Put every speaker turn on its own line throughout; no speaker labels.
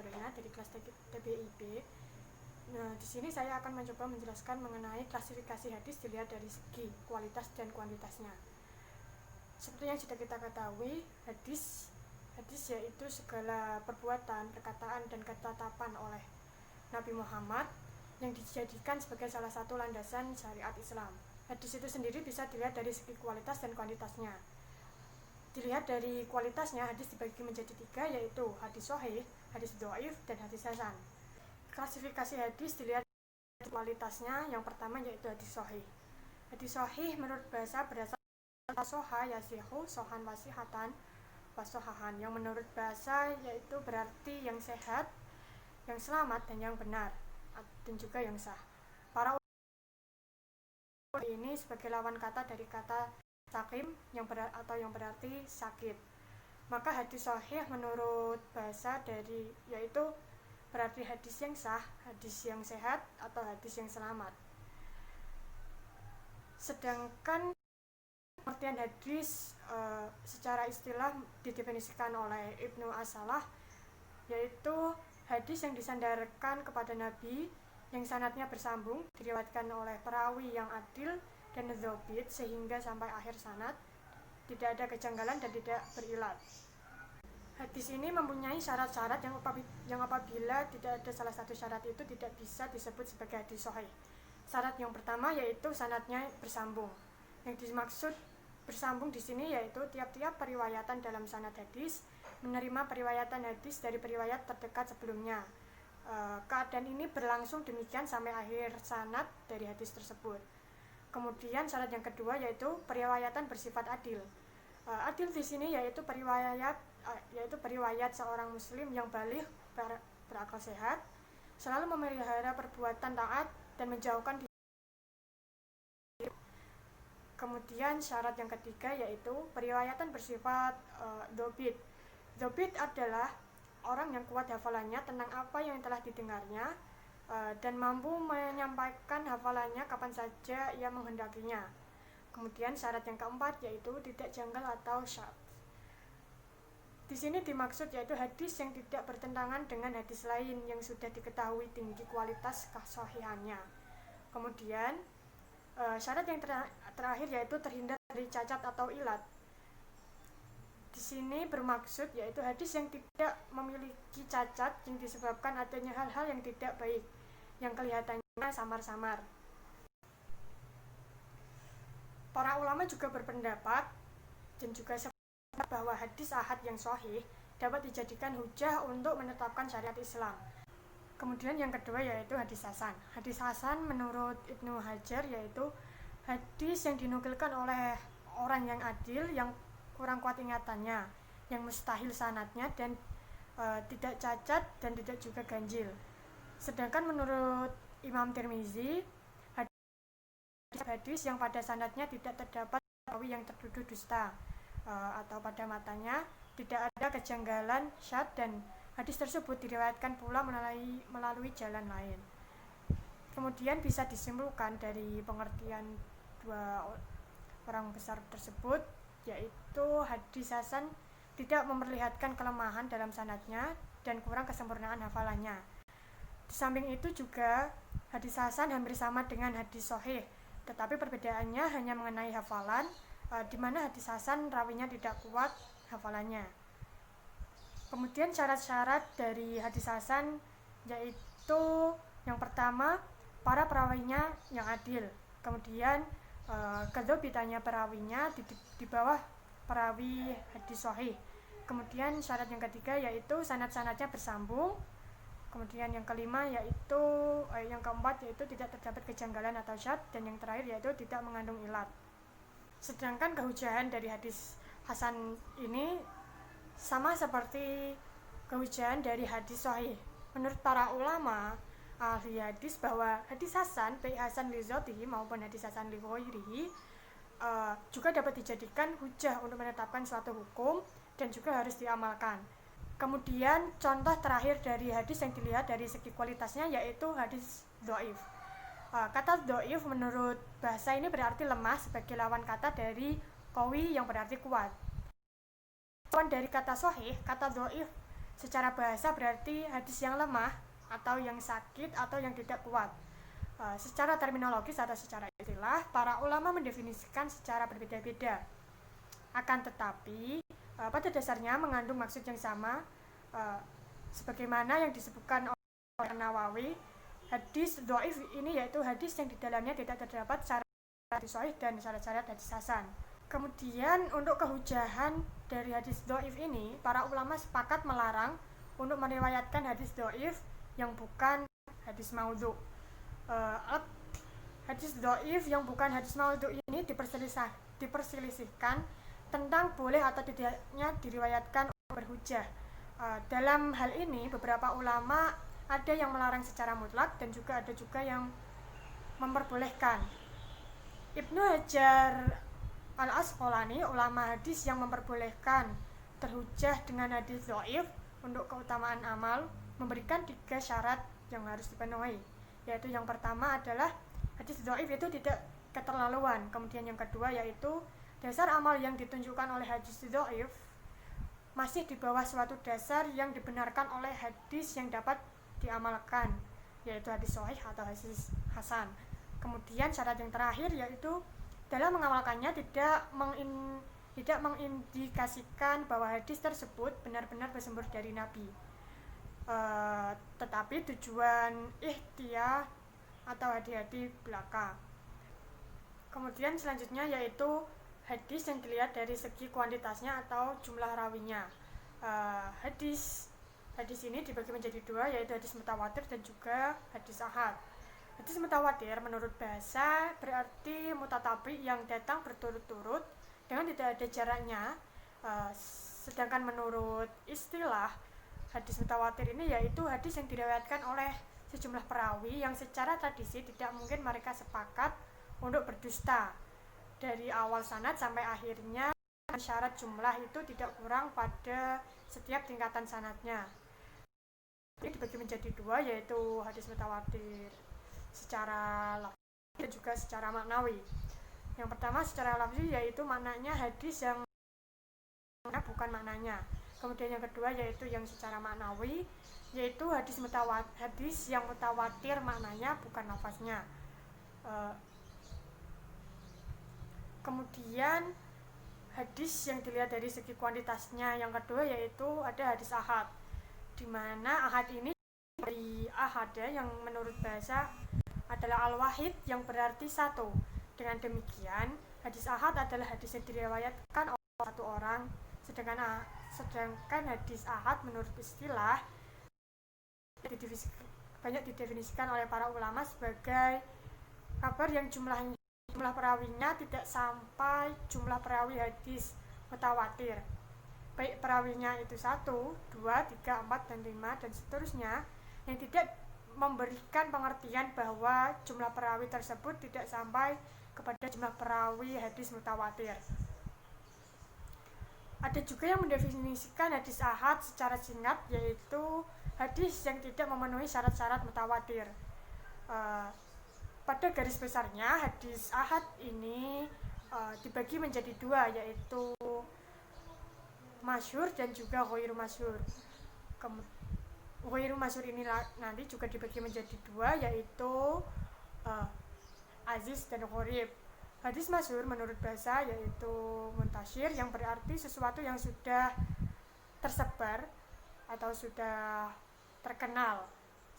Carolina dari kelas TBIB. Nah, di sini saya akan mencoba menjelaskan mengenai klasifikasi hadis dilihat dari segi kualitas dan kuantitasnya. Seperti yang sudah kita ketahui, hadis yaitu segala perbuatan, perkataan, dan ketetapan oleh Nabi Muhammad yang dijadikan sebagai salah satu landasan syariat Islam. Hadis itu sendiri bisa dilihat dari segi kualitas dan kuantitasnya. Dilihat dari kualitasnya, hadis dibagi menjadi 3, yaitu hadis sahih, hadis dhaif, dan hadis hasan. Klasifikasi hadis dilihat dari kualitasnya. Yang pertama yaitu hadis sahih. Hadis sahih menurut bahasa berasal dari soha yasihu, sohan wasihatan, wasohahan. Yang menurut bahasa yaitu berarti yang sehat, yang selamat, dan yang benar, dan juga yang sah. Para ulama ini sebagai lawan kata dari kata sakim yang berarti sakit. Maka hadis sahih menurut bahasa yaitu berarti hadis yang sah, hadis yang sehat, atau hadis yang selamat. Sedangkan pengertian hadis secara istilah didefinisikan oleh Ibnu As-Salah, yaitu hadis yang disandarkan kepada Nabi, yang sanadnya bersambung, diriwayatkan oleh perawi yang adil dan dzabit sehingga sampai akhir sanad, tidak ada kejanggalan dan tidak berilat. Hadis ini mempunyai syarat-syarat yang apabila tidak ada salah satu syarat itu tidak bisa disebut sebagai hadis sahih. Syarat yang pertama yaitu sanadnya bersambung. Yang dimaksud bersambung di sini yaitu tiap-tiap periwayatan dalam sanad hadis menerima periwayatan hadis dari periwayat terdekat sebelumnya. Keadaan ini berlangsung demikian sampai akhir sanad dari hadis tersebut. Kemudian syarat yang kedua yaitu periwayatan bersifat adil. Adil di sini yaitu periwayat seorang muslim yang baligh, berakal sehat, selalu memelihara perbuatan taat dan menjauhkan diri. Kemudian syarat yang ketiga yaitu periwayatan bersifat dzabit. Dzabit adalah orang yang kuat hafalannya tentang apa yang telah didengarnya dan mampu menyampaikan hafalannya kapan saja ia menghendakinya. Kemudian syarat yang keempat yaitu tidak janggal atau syadz. Di sini dimaksud yaitu hadis yang tidak bertentangan dengan hadis lain yang sudah diketahui tinggi kualitas kesahihannya. Kemudian syarat yang terakhir yaitu terhindar dari cacat atau ilat. Di sini bermaksud yaitu hadis yang tidak memiliki cacat yang disebabkan adanya hal-hal yang tidak baik, yang kelihatannya samar-samar. Para ulama juga berpendapat dan juga sepakat bahwa hadis ahad yang sahih dapat dijadikan hujah untuk menetapkan syariat Islam. Kemudian yang kedua yaitu hadis hasan. Hadis hasan menurut Ibnu Hajar yaitu hadis yang dinukilkan oleh orang yang adil, yang kurang kuat ingatannya, yang mustahil sanadnya dan tidak cacat dan tidak juga ganjil. Sedangkan menurut Imam Tirmizi, hadis yang pada sanadnya tidak terdapat perawi yang tertuduh dusta atau pada matanya tidak ada kejanggalan syadz dan hadis tersebut diriwayatkan pula melalui jalan lain. Kemudian bisa disimpulkan dari pengertian dua orang besar tersebut yaitu hadis hasan tidak memperlihatkan kelemahan dalam sanadnya dan kurang kesempurnaan hafalannya. Di samping itu juga hadis hasan hampir sama dengan hadis sahih, tetapi perbedaannya hanya mengenai hafalan, di mana hadis hasan rawinya tidak kuat hafalannya. Kemudian syarat-syarat dari hadis hasan yaitu yang pertama para perawinya yang adil, kemudian kedzabitannya perawinya di bawah perawi hadis sahih. Kemudian syarat yang ketiga yaitu sanad-sanadnya bersambung. Kemudian yang kelima yaitu yang keempat yaitu tidak terdapat kejanggalan atau syadz, dan yang terakhir yaitu tidak mengandung ilat. Sedangkan kehujahan dari hadis hasan ini sama seperti kehujahan dari hadis sahih. Menurut para ulama ahli hadis bahwa hadis hasan, baik hasan li dzatihi maupun hadis hasan li ghairihi, juga dapat dijadikan hujah untuk menetapkan suatu hukum dan juga harus diamalkan. Kemudian contoh terakhir dari hadis yang dilihat dari segi kualitasnya yaitu hadis dhaif. Kata dhaif menurut bahasa ini berarti lemah sebagai lawan kata dari qawi yang berarti kuat. Lawan dari kata sahih, kata dhaif Secara bahasa berarti hadis yang lemah atau yang sakit atau yang tidak kuat. Secara terminologis atau secara istilah, para ulama mendefinisikan secara berbeda-beda. Akan tetapi pada dasarnya mengandung maksud yang sama, sebagaimana yang disebutkan oleh Nawawi. Hadis dhaif ini yaitu hadis yang di dalamnya tidak terdapat syarat hadis sahih dan syarat-syarat hadis hasan. Kemudian untuk kehujahan dari hadis dhaif ini, para ulama sepakat melarang untuk meriwayatkan hadis dhaif yang bukan hadis maudhu. Hadis dhaif yang bukan hadis maudhu ini diperselisihkan tentang boleh atau tidaknya diriwayatkan berhujah. Dalam hal ini beberapa ulama ada yang melarang secara mutlak dan juga ada juga yang memperbolehkan. Ibnu Hajar Al-Asqalani, ulama hadis yang memperbolehkan terhujah dengan hadis dhaif untuk keutamaan amal, memberikan 3 syarat yang harus dipenuhi, yaitu yang pertama adalah hadis dhaif itu tidak keterlaluan. Kemudian yang kedua yaitu dasar amal yang ditunjukkan oleh hadis dhaif masih di bawah suatu dasar yang dibenarkan oleh hadis yang dapat diamalkan, yaitu hadis sahih atau hadis hasan. Kemudian syarat yang terakhir yaitu dalam mengamalkannya tidak mengindikasikan bahwa hadis tersebut benar-benar bersumber dari Nabi, tetapi tujuan ihtiyah atau hati-hati belaka. Kemudian selanjutnya yaitu hadis yang dilihat dari segi kuantitasnya atau jumlah rawinya. Hadis ini dibagi menjadi 2, yaitu hadis mutawatir dan juga hadis ahad. Hadis mutawatir menurut bahasa berarti mutatabi yang datang berturut-turut dengan tidak ada jaraknya. Sedangkan menurut istilah, hadis mutawatir ini yaitu hadis yang diriwayatkan oleh sejumlah perawi yang secara tradisi tidak mungkin mereka sepakat untuk berdusta. Dari awal sanad sampai akhirnya syarat jumlah itu tidak kurang pada setiap tingkatan sanadnya. Ini dibagi menjadi 2, yaitu hadis mutawatir secara lafzi dan juga secara maknawi. Yang pertama secara lafzi yaitu maknanya hadis yang bukan maknanya. Kemudian yang kedua yaitu yang secara maknawi, yaitu hadis yang mutawatir maknanya bukan lafaznya. Kemudian hadis yang dilihat dari segi kuantitasnya yang kedua yaitu ada hadis ahad, di mana ahad ini dari ahada yang menurut bahasa adalah al-wahid yang berarti satu. Dengan demikian hadis ahad adalah hadis yang diriwayatkan oleh satu orang, sedangkan hadis ahad menurut istilah banyak didefinisikan oleh para ulama sebagai kabar yang jumlah perawinya tidak sampai jumlah perawi hadis mutawatir, baik perawinya itu 1, 2, 3, 4, dan 5 dan seterusnya, yang tidak memberikan pengertian bahwa jumlah perawi tersebut tidak sampai kepada jumlah perawi hadis mutawatir. Ada juga yang mendefinisikan hadis ahad secara singkat, yaitu hadis yang tidak memenuhi syarat-syarat mutawatir. Pada garis besarnya hadis ahad ini dibagi menjadi 2, yaitu masyhur dan juga ghairu masyhur. Ghairu masyhur ini nanti juga dibagi menjadi 2, yaitu aziz dan gharib. Hadis masyhur menurut bahasa yaitu muntasyir, yang berarti sesuatu yang sudah tersebar atau sudah terkenal.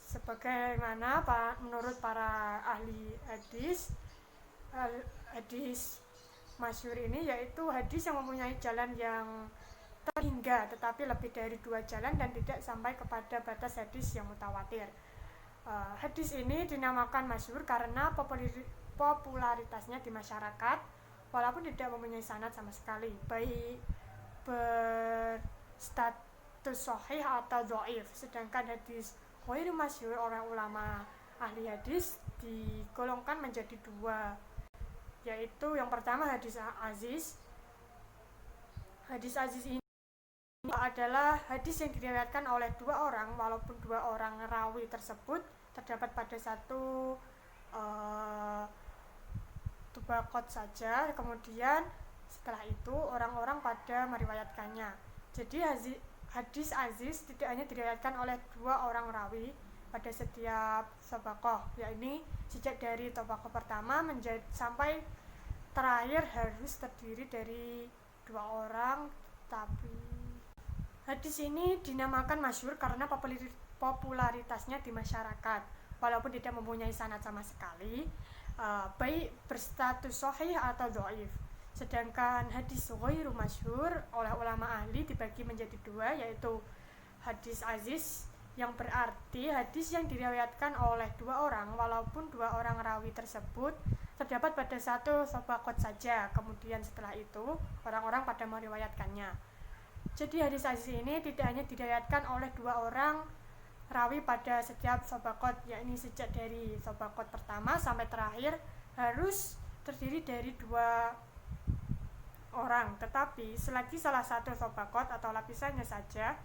Sebagaimana menurut para ahli hadis, hadis masyhur ini yaitu hadis yang mempunyai jalan yang terhingga tetapi lebih dari 2 jalan dan tidak sampai kepada batas hadis yang mutawatir. Hadis ini dinamakan masyhur karena popularitasnya di masyarakat walaupun tidak mempunyai sanad sama sekali, baik berstatus sahih atau dhaif. Sedangkan hadis ghairu masyhur, orang ulama ahli hadis digolongkan menjadi 2, yaitu yang pertama hadis aziz. Hadis aziz ini adalah hadis yang diriwayatkan oleh 2 orang walaupun 2 orang rawi tersebut terdapat pada satu tubaqat saja, kemudian setelah itu orang-orang pada meriwayatkannya. Jadi hadis aziz tidak hanya diriwayatkan oleh 2 orang rawi pada setiap tabaqah, yakni sejak dari tabaqah pertama sampai terakhir harus terdiri dari 2 orang. Tapi hadis ini dinamakan masyhur karena popularitasnya di masyarakat, walaupun tidak mempunyai sanad sama sekali, baik berstatus sahih atau dhaif. Sedangkan hadis ghairu masyhur oleh ulama ahli dibagi menjadi 2, yaitu hadis aziz, yang berarti hadis yang diriwayatkan oleh 2 orang walaupun 2 orang rawi tersebut terdapat pada satu tabaqah saja, kemudian setelah itu orang-orang pada meriwayatkannya. Jadi hadis aziz ini tidak hanya diriwayatkan oleh 2 orang rawi pada setiap tabaqah, yakni sejak dari tabaqah pertama sampai terakhir harus terdiri dari 2 orang, tetapi selagi salah satu tabaqah atau lapisannya saja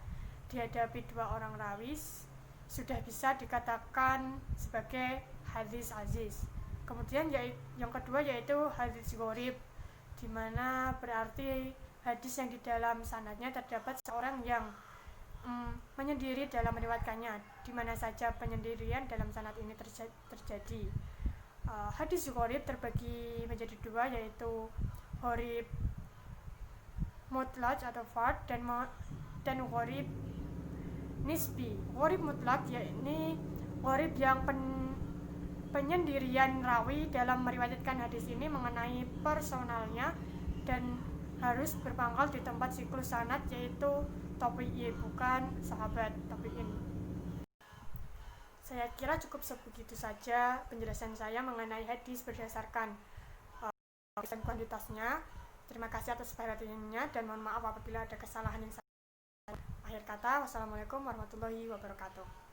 dihadapi 2 orang rawi sudah bisa dikatakan sebagai hadis aziz. Kemudian yang kedua yaitu hadis gharib, di mana berarti hadis yang di dalam sanadnya terdapat seorang yang menyendiri dalam meriwayatkannya, di mana saja penyendirian dalam sanad ini terjadi. Hadis gharib terbagi menjadi 2, yaitu gharib mutlaq atau fard dan gharib nisbi. Gharib mutlaq yakni gharib yang penyendirian rawi dalam meriwayatkan hadis ini mengenai personalnya dan harus berpangkal di tempat siklus sanad, yaitu tabi'i, bukan sahabat tabi'in. Saya kira cukup sebegitu saja penjelasan saya mengenai hadis berdasarkan kuantitasnya. Terima kasih atas perhatiannya dan mohon maaf apabila ada kesalahan yang saya. Akhir kata, wassalamualaikum warahmatullahi wabarakatuh.